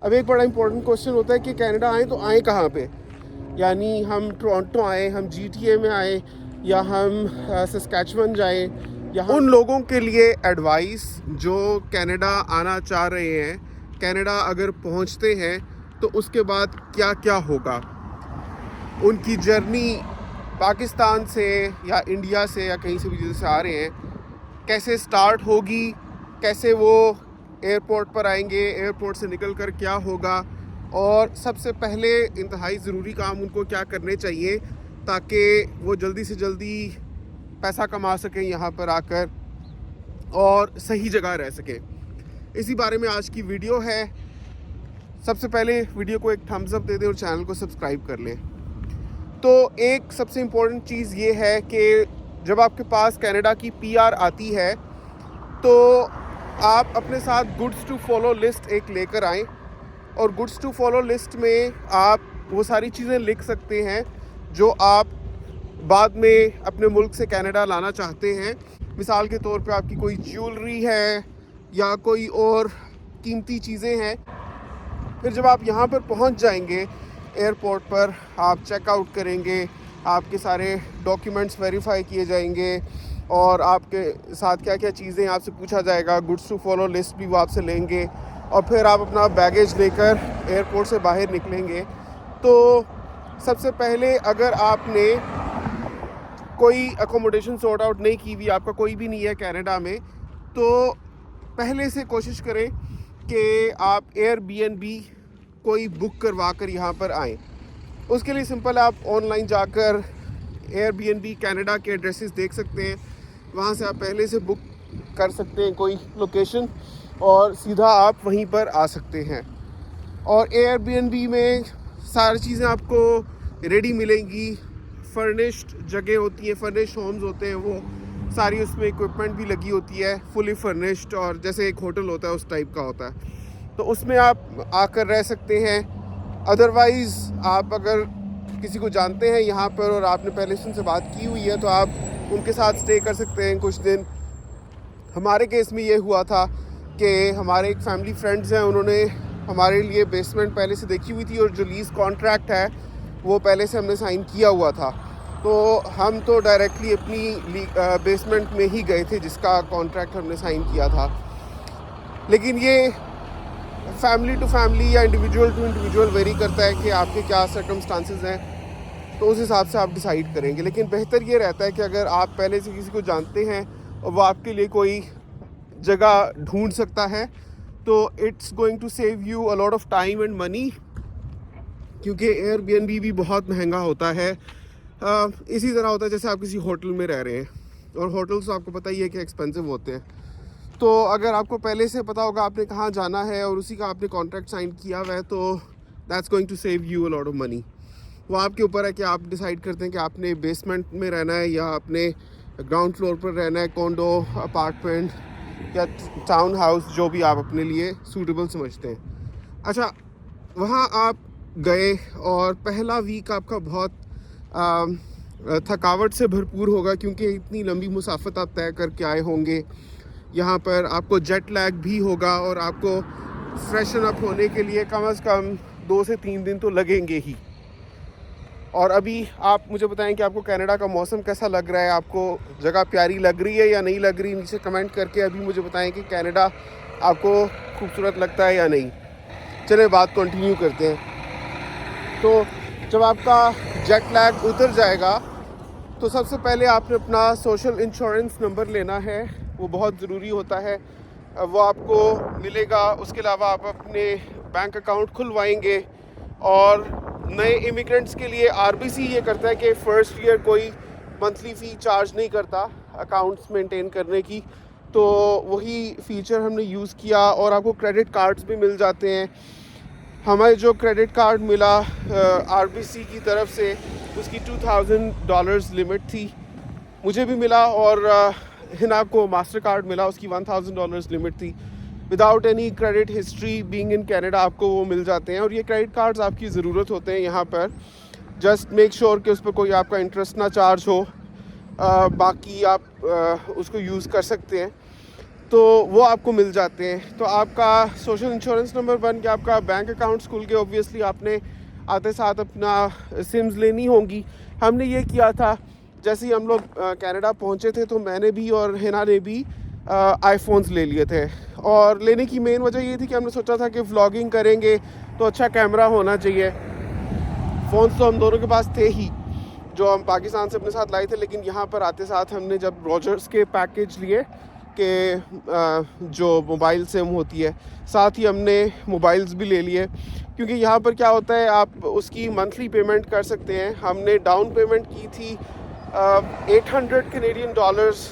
अब एक बड़ा इंपॉर्टेंट क्वेश्चन होता है कि कनाडा आए तो आए कहाँ पे, यानी हम टोरंटो आए, हम GTA में आए, या हम सस्कैचुअन जाए, या उन लोगों के लिए एडवाइस जो कनाडा आना चाह रहे हैं, कनाडा अगर पहुंचते हैं तो उसके बाद क्या क्या होगा, उनकी जर्नी पाकिस्तान से या इंडिया से या कहीं से भी जिधर से आ रहे हैं कैसे स्टार्ट होगी, कैसे वो एयरपोर्ट पर आएंगे, एयरपोर्ट से निकल कर क्या होगा, और सबसे पहले इंतहाई ज़रूरी काम उनको क्या करने चाहिए ताकि वो जल्दी से जल्दी पैसा कमा सकें यहाँ पर आकर और सही जगह रह सकें। इसी बारे में आज की वीडियो है। सबसे पहले वीडियो को एक थम्स अप दे दें और चैनल को सब्सक्राइब कर लें। तो एक सबसे इम्पोर्टेंट चीज़ ये है कि जब आपके पास कनाडा की PR आती है तो आप अपने साथ गुड्स टू फॉलो लिस्ट एक लेकर आएँ, और गुड्स टू फॉलो लिस्ट में आप वो सारी चीज़ें लिख सकते हैं जो आप बाद में अपने मुल्क से कनाडा लाना चाहते हैं। मिसाल के तौर पे आपकी कोई ज्वेलरी है या कोई और कीमती चीज़ें हैं। फिर जब आप यहाँ पर पहुँच जाएंगे एयरपोर्ट पर, आप चेकआउट करेंगे, आपके सारे डॉक्यूमेंट्स वेरीफाई किए जाएंगे और आपके साथ क्या क्या चीज़ें आपसे पूछा जाएगा, गुड्स टू फॉलो लिस्ट भी वो आपसे लेंगे, और फिर आप अपना बैगेज लेकर एयरपोर्ट से बाहर निकलेंगे। तो सबसे पहले अगर आपने कोई अकोमोडेशन सॉर्ट आउट नहीं की हुई, आपका कोई भी नहीं है कनाडा में, तो पहले से कोशिश करें कि आप Airbnb कोई बुक करवा कर यहाँ पर आएँ। उसके लिए सिंपल आप ऑनलाइन जाकर Airbnb कनाडा के एड्रेसेस देख सकते हैं, वहाँ से आप पहले से बुक कर सकते हैं कोई लोकेशन और सीधा आप वहीं पर आ सकते हैं। और Airbnb में सारी चीज़ें आपको रेडी मिलेंगी, फर्निश्ड जगह होती है, फर्निश्ड होम्स होते हैं, वो सारी उसमें इक्विपमेंट भी लगी होती है, फुली फर्निश्ड, और जैसे एक होटल होता है उस टाइप का होता है, तो उसमें आप आकर रह सकते हैं। अदरवाइज़ आप अगर किसी को जानते हैं यहाँ पर और आपने पहले से उनसे बात की हुई है तो आप उनके साथ स्टे कर सकते हैं कुछ दिन। हमारे केस में ये हुआ था कि हमारे एक फैमिली फ्रेंड्स हैं, उन्होंने हमारे लिए बेसमेंट पहले से देखी हुई थी और जो लीज़ कॉन्ट्रैक्ट है वो पहले से हमने साइन किया हुआ था, तो हम तो डायरेक्टली अपनी बेसमेंट में ही गए थे जिसका कॉन्ट्रैक्ट हमने साइन किया था। लेकिन ये फैमिली टू फैमिली या इंडिविजुअल टू इंडिविजुअल वेरी करता है कि आपके क्या सर्कमस्टांसेस हैं, तो उस हिसाब से आप डिसाइड करेंगे। लेकिन बेहतर ये रहता है कि अगर आप पहले से किसी को जानते हैं और वो आपके लिए कोई जगह ढूंढ सकता है तो it's going to save you a lot of time and money, क्योंकि Airbnb भी बहुत महंगा होता है। इसी तरह होता है जैसे आप किसी होटल में रह रहे हैं, और होटल्स तो आपको पता ही है कि एक्सपेंसिव होते हैं। तो अगर आपको पहले से पता होगा आपने कहाँ जाना है और उसी का आपने कॉन्ट्रैक्ट साइन किया हुआ है, तो that's going to save you a lot of money. वो आपके ऊपर है कि आप डिसाइड करते हैं कि आपने बेसमेंट में रहना है या आपने ग्राउंड फ्लोर पर रहना है, कॉन्डो, अपार्टमेंट या टाउन हाउस, जो भी आप अपने लिए सूटेबल समझते हैं। अच्छा, वहाँ आप गए और पहला वीक आपका बहुत थकावट से भरपूर होगा, क्योंकि इतनी लंबी मुसाफत आप तय करके आए होंगे। यहाँ पर आपको जेट लैग भी होगा और आपको फ्रेशन अप होने के लिए कम से कम 2 से 3 दिन तो लगेंगे ही। और अभी आप मुझे बताएं कि आपको कनाडा का मौसम कैसा लग रहा है, आपको जगह प्यारी लग रही है या नहीं लग रही। नीचे कमेंट करके अभी मुझे बताएं कि कनाडा आपको खूबसूरत लगता है या नहीं। चलिए बात कंटिन्यू करते हैं। तो जब आपका जेट लैग उतर जाएगा तो सबसे पहले आपने अपना सोशल इंश्योरेंस नंबर लेना है, वो बहुत ज़रूरी होता है, वो आपको मिलेगा। उसके अलावा आप अपने बैंक अकाउंट खुलवाएंगे, और नए इमिग्रेंट्स के लिए RBC ये करता है कि फ़र्स्ट ईयर कोई मंथली फ़ी चार्ज नहीं करता अकाउंट्स मेंटेन करने की, तो वही फीचर हमने यूज़ किया और आपको क्रेडिट कार्ड्स भी मिल जाते हैं। हमें जो क्रेडिट कार्ड मिला RBC की तरफ से उसकी $2000 लिमिट थी, मुझे भी मिला, और हिना को मास्टर कार्ड मिला, उसकी $1000 लिमिट थी। Without any credit history being in Canada आपको वो मिल जाते हैं, और ये क्रेडिट कार्ड्स आपकी ज़रूरत होते हैं यहाँ पर। जस्ट मेक श्योर कि उस पर कोई आपका इंटरेस्ट ना चार्ज हो, बाकी आप उसको यूज़ कर सकते हैं। तो वो आपको मिल जाते हैं। तो आपका सोशल इंश्योरेंस नंबर बन के आपका बैंक अकाउंट खुल के ऑब्वियसली आपने आते साथ अपना सिम्स लेनी होंगी। हमने ये किया था, जैसे ही हम लोग कनाडा पहुँचे थे तो मैंने भी और हिना ने भी आईफोन्स ले लिए थे। और लेने की मेन वजह ये थी कि हमने सोचा था कि व्लॉगिंग करेंगे तो अच्छा कैमरा होना चाहिए। फ़ोन्स तो हम दोनों के पास थे ही, जो हम पाकिस्तान से अपने साथ लाए थे, लेकिन यहाँ पर आते साथ हमने जब रॉजर्स के पैकेज लिए कि जो मोबाइल सिम होती है, साथ ही हमने मोबाइल्स भी ले लिए। क्योंकि यहाँ पर क्या होता है, आप उसकी मंथली पेमेंट कर सकते हैं। हमने डाउन पेमेंट की थी 800 कैनेडियन डॉलर्स।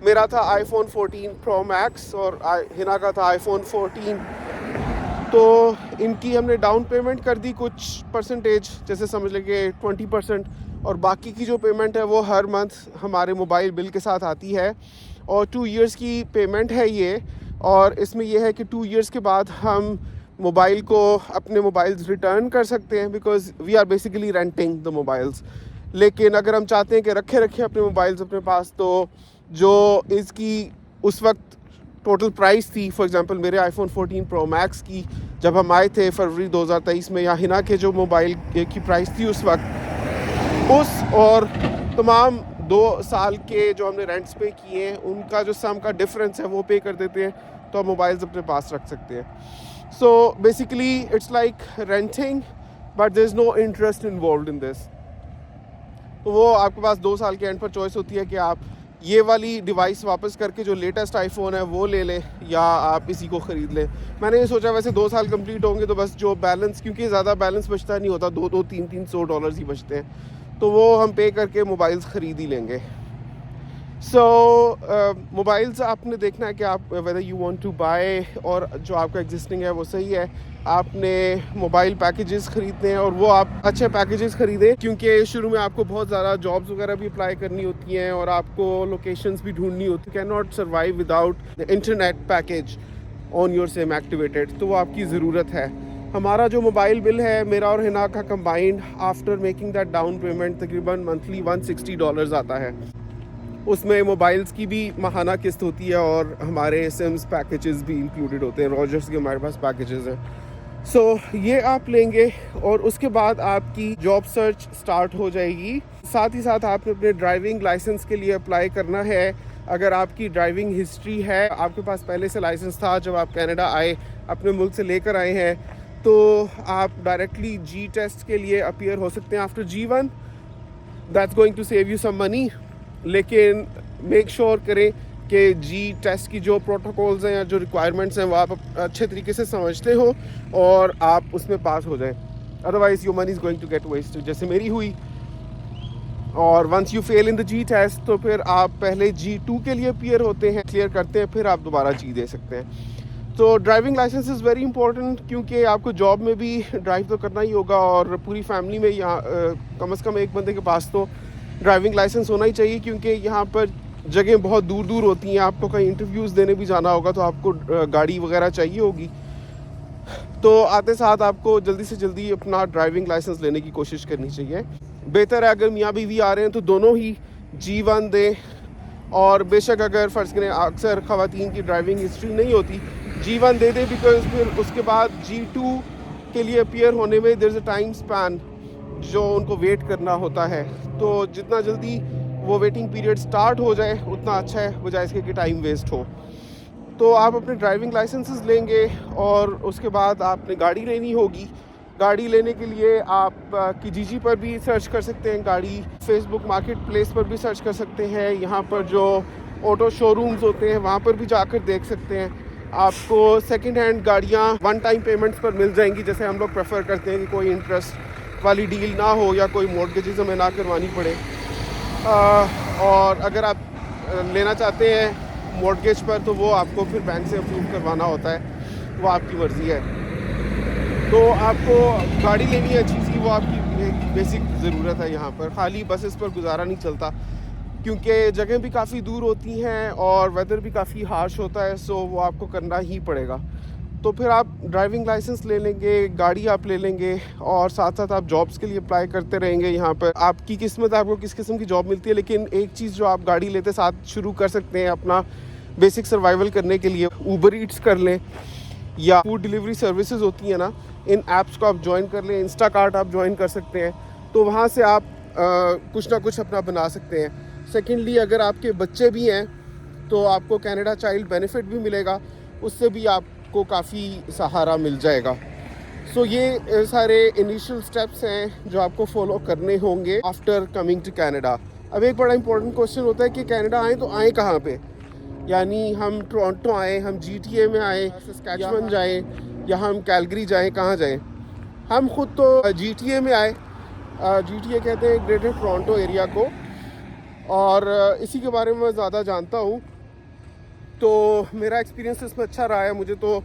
मेरा था आईफोन 14 प्रो मैक्स और हिना का था आईफोन 14। तो इनकी हमने डाउन पेमेंट कर दी कुछ परसेंटेज, जैसे समझ लें कि 20%, और बाकी की जो पेमेंट है वो हर मंथ हमारे मोबाइल बिल के साथ आती है। और 2 इयर्स की पेमेंट है ये, और इसमें यह है कि 2 इयर्स के बाद हम मोबाइल को अपने मोबाइल्स रिटर्न कर सकते हैं, because we are basically renting the mobiles. लेकिन अगर हम चाहते हैं कि रखे अपने मोबाइल्स अपने पास, तो जो इसकी उस वक्त टोटल प्राइस थी, फॉर एग्जांपल मेरे आईफोन 14 प्रो मैक्स की जब हम आए थे फरवरी 2023 में, या हिना के जो मोबाइल की प्राइस थी उस वक्त, उस और तमाम 2 साल के जो हमने रेंट्स पे किए हैं उनका जो सम का डिफरेंस है वो पे कर देते हैं, तो हम मोबाइल्स अपने पास रख सकते हैं। So basically it's like renting, but there is no interest involved in this. तो वो आपके पास 2 साल के एंड पर चॉइस होती है कि आप ये वाली डिवाइस वापस करके जो लेटेस्ट आईफोन है वो ले लें, या आप इसी को ख़रीद लें। मैंने ये सोचा वैसे 2 साल कंप्लीट होंगे तो बस जो बैलेंस, क्योंकि ज़्यादा बैलेंस बचता नहीं होता, 200-300 डॉलर्स ही बचते हैं, तो वो हम पे करके मोबाइल्स ख़रीद ही लेंगे। सो मोबाइल्स आपने देखना है कि आप whether you want to buy, और जो आपका एग्जिस्टिंग है वो सही है। आपने मोबाइल पैकेजेस ख़रीदने हैं और वो आप अच्छे पैकेजेस ख़रीदें, क्योंकि शुरू में आपको बहुत ज़्यादा जॉब्स वगैरह भी अप्लाई करनी होती हैं और आपको लोकेशंस भी ढूंढनी होती है। Can not survive without internet package on your SIM activated, तो वो आपकी ज़रूरत है। हमारा जो मोबाइल बिल है मेरा और हिना का combined after making that down payment तकरीबन मंथली $160 आता है। उसमें मोबाइल्स की भी माहाना किस्त होती है और हमारे सिम्स पैकेजेस भी इंक्लूडेड होते हैं। रॉजर्स के हमारे पास पैकेजेस हैं। सो ये आप लेंगे और उसके बाद आपकी जॉब सर्च स्टार्ट हो जाएगी। साथ ही साथ आपने अपने ड्राइविंग लाइसेंस के लिए अप्लाई करना है। अगर आपकी ड्राइविंग हिस्ट्री है, आपके पास पहले से लाइसेंस था जब आप कनाडा आए, अपने मुल्क से लेकर आए हैं, तो आप डायरेक्टली जी टेस्ट के लिए अपीयर हो सकते हैं after G1। That's going to save you some money, लेकिन मेक श्योर करें कि जी टेस्ट की जो प्रोटोकॉल्स हैं या जो रिक्वायरमेंट्स हैं वो आप अच्छे तरीके से समझते हो और आप उसमें पास हो जाएं। Otherwise your money is going to get wasted, जैसे मेरी हुई। और once you fail in the G test, तो फिर आप पहले G2 के लिए अपीयर होते हैं, क्लियर करते हैं, फिर आप दोबारा जी दे सकते हैं। तो driving licence is very important, क्योंकि आपको जॉब में भी ड्राइव तो करना ही होगा और पूरी फैमिली में यहाँ कम से कम एक बंदे के पास तो ड्राइविंग लाइसेंस होना ही चाहिए, क्योंकि यहाँ पर जगह बहुत दूर दूर होती हैं। आपको कहीं इंटरव्यूज़ देने भी जाना होगा तो आपको गाड़ी वगैरह चाहिए होगी। तो आते साथ आपको जल्दी से जल्दी अपना ड्राइविंग लाइसेंस लेने की कोशिश करनी चाहिए। बेहतर है अगर मियाँ बीवी आ रहे हैं तो दोनों ही G1 दें, और बेशक अगर फ़र्ज़ करें अक्सर ख़वातीन की ड्राइविंग हिस्ट्री नहीं होती, G1 दे दें, बिकॉज फिर उसके बाद G2 के लिए अपीयर होने में there is a time span जो उनको वेट करना होता है। तो जितना जल्दी वो वेटिंग पीरियड स्टार्ट हो जाए उतना अच्छा है, बजाय इसके कि टाइम वेस्ट हो। तो आप अपने ड्राइविंग लाइसेंसेस लेंगे और उसके बाद आपने गाड़ी लेनी होगी। गाड़ी लेने के लिए आप Kijiji पर भी सर्च कर सकते हैं गाड़ी, फेसबुक मार्केट प्लेस पर भी सर्च कर सकते हैं। यहाँ पर जो ऑटो शोरूम्स होते हैं वहाँ पर भी जाकर देख सकते हैं। आपको सेकंड हैंड गाड़ियाँ 1 टाइम पेमेंट्स पर मिल जाएंगी, जैसे हम लोग प्रेफर करते हैं कि कोई इंटरेस्ट वाली डील ना हो या कोई मॉर्गेजेस हमें ना करवानी पड़े। और अगर आप लेना चाहते हैं मॉर्गेज पर तो वो आपको फिर बैंक से अप्रूव करवाना होता है, वो आपकी मर्ज़ी है। तो आपको गाड़ी लेनी है अच्छी सी, वो आपकी एक बेसिक ज़रूरत है। यहाँ पर खाली बसेस पर गुजारा नहीं चलता, क्योंकि जगह भी काफ़ी दूर होती हैं और वेदर भी काफ़ी हार्श होता है, सो वो आपको करना ही पड़ेगा। तो फिर आप ड्राइविंग लाइसेंस ले लेंगे, गाड़ी आप ले लेंगे और साथ साथ आप जॉब्स के लिए अप्लाई करते रहेंगे। यहाँ पर आपकी किस्मत, आपको किस किस्म की जॉब मिलती है। लेकिन एक चीज़ जो आप गाड़ी लेते साथ शुरू कर सकते हैं अपना, बेसिक सर्वाइवल करने के लिए ऊबर ईट्स कर लें या फूड डिलीवरी सर्विसेज होती हैं ना, इन ऐप्स को आप ज्वाइन कर लें। इंस्टाकार्ट आप ज्वाइन कर सकते हैं, तो वहाँ से आप कुछ ना कुछ अपना बना सकते हैं। सेकेंडली, अगर आपके बच्चे भी हैं तो आपको कनाडा चाइल्ड बेनिफिट भी मिलेगा, उससे भी आपको काफ़ी सहारा मिल जाएगा। सो ये सारे इनिशियल स्टेप्स हैं जो आपको फॉलो करने होंगे आफ्टर कमिंग टू कनाडा। अब एक बड़ा इंपॉर्टेंट क्वेश्चन होता है कि कनाडा आए तो आए कहाँ पे, यानी हम टोरंटो आए, हम GTA में आए, सस्कैचुअन जाएं या हम कैलगरी जाएं, कहाँ जाएं। हम खुद तो GTA में आए। GTA कहते हैं ग्रेटर टोरंटो एरिया को, और इसी के बारे में मैं ज़्यादा जानता हूँ, तो मेरा एक्सपीरियंस इसमें अच्छा रहा है। मुझे तो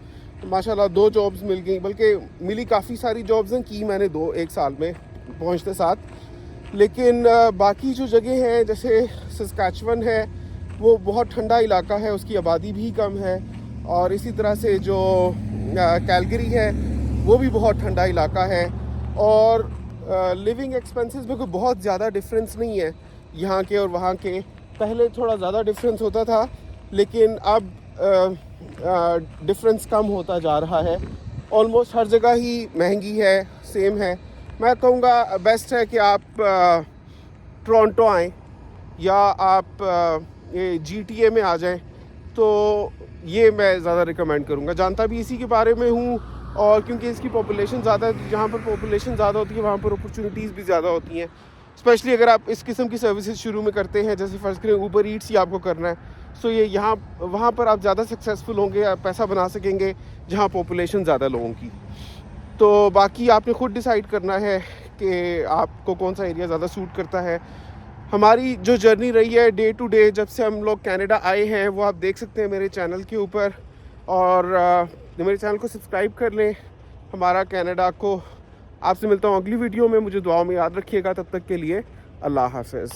माशाल्लाह 2 जॉब्स मिल गई, बल्कि मिली काफ़ी सारी जॉब्स हैं, की मैंने 2 एक साल में पहुँचते साथ। लेकिन बाकी जो जगह हैं जैसे सस्कैचुअन है, वो बहुत ठंडा इलाका है, उसकी आबादी भी कम है, और इसी तरह से जो कैलगरी है वो भी बहुत ठंडा इलाका है, और लिविंग एक्सपेंसेस में कोई बहुत ज़्यादा डिफरेंस नहीं है यहाँ के और वहाँ के। पहले थोड़ा ज़्यादा डिफरेंस होता था, लेकिन अब डिफरेंस कम होता जा रहा है। ऑलमोस्ट हर जगह ही महंगी है, सेम है। मैं कहूँगा बेस्ट है कि आप टोरंटो आएँ या आप ये GTA में आ जाएं, तो ये मैं ज़्यादा रिकमेंड करूँगा। जानता भी इसी के बारे में हूँ, और क्योंकि इसकी पॉपुलेशन ज़्यादा है, जहाँ पर पॉपुलेशन ज़्यादा होती है वहाँ पर अपॉर्चुनिटीज़ भी ज़्यादा होती हैं। स्पेशली अगर आप इस किस्म की सर्विसेज शुरू में करते हैं, जैसे फ़र्ज़ करें ऊबर ईट्स ही आपको करना है, सो ये यहाँ वहाँ पर आप ज़्यादा सक्सेसफुल होंगे, आप पैसा बना सकेंगे जहाँ पॉपुलेशन ज़्यादा लोगों की। तो बाकी आपने ख़ुद डिसाइड करना है कि आपको कौन सा एरिया ज़्यादा सूट करता है। हमारी जो जर्नी रही है डे टू डे जब से हम लोग कनाडा आए हैं, वो आप देख सकते हैं मेरे चैनल के ऊपर, और मेरे चैनल को सब्सक्राइब कर लें हमारा कनाडा को। आपसे मिलता हूँ अगली वीडियो में, मुझे दुआओं में याद रखिएगा। तब तक के लिए अल्लाह हाफ़िज़।